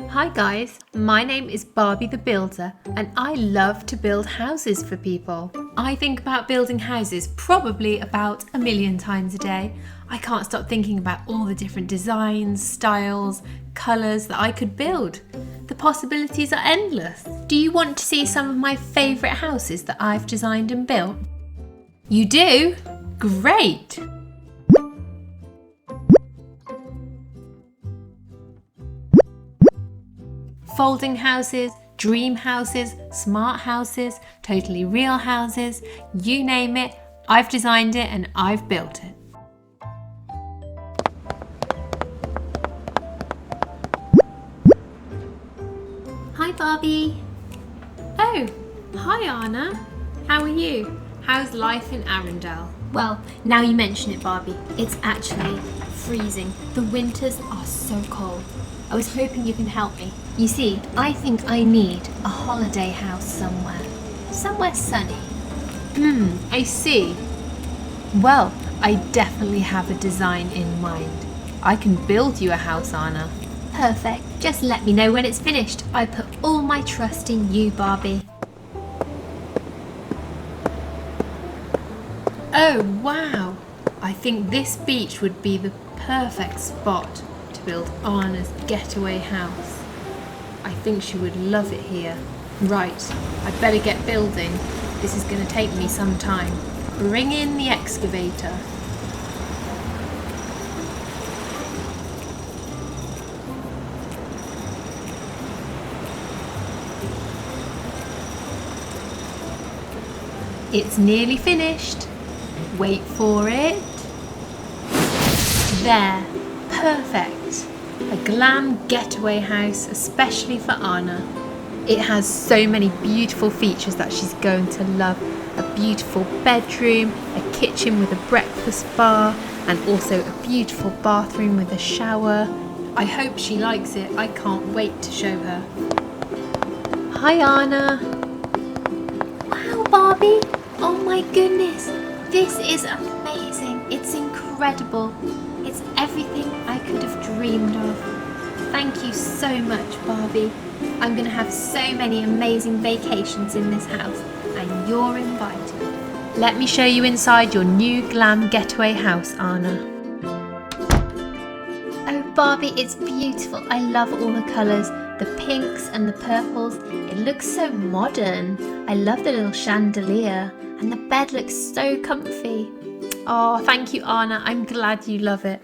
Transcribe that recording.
Hi guys, my name is Barbie the Builder and I love to build houses for people. I think about building houses probably about 1,000,000 times a day. I can't stop thinking about all the different designs, styles, colours that I could build. The possibilities are endless. Do you want to see some of my favourite houses that I've designed and built? You do? Great! Folding houses, dream houses, smart houses, totally real houses, you name it, I've designed it and I've built it. Hi Barbie. Oh, hi Anna. How are you? How's life in Arundel? Well, now you mention it Barbie, it's actually freezing. The winters are so cold. I was hoping you can help me. You see, I think I need a holiday house somewhere. Somewhere sunny. I see. Well, I definitely have a design in mind. I can build you a house, Anna. Perfect. Just let me know when it's finished. I put all my trust in you, Barbie. Oh, wow. I think this beach would be the perfect spot to build Anna's getaway house. I think she would love it here. Right, I'd better get building. This is going to take me some time. Bring in the excavator. It's nearly finished. Wait for it. There, perfect. A glam getaway house, especially for Anna. It has so many beautiful features that she's going to love. A beautiful bedroom, a kitchen with a breakfast bar, and also a beautiful bathroom with a shower. I hope she likes it. I can't wait to show her. Hi Anna. Wow Barbie, oh my goodness. This is amazing. It's incredible. It's everything I could have dreamed of. Thank you so much, Barbie. I'm going to have so many amazing vacations in this house, and you're invited. Let me show you inside your new glam getaway house, Anna. Oh, Barbie, it's beautiful. I love all the colours, the pinks and the purples. It looks so modern. I love the little chandelier, and the bed looks so comfy. Oh, thank you, Anna. I'm glad you love it.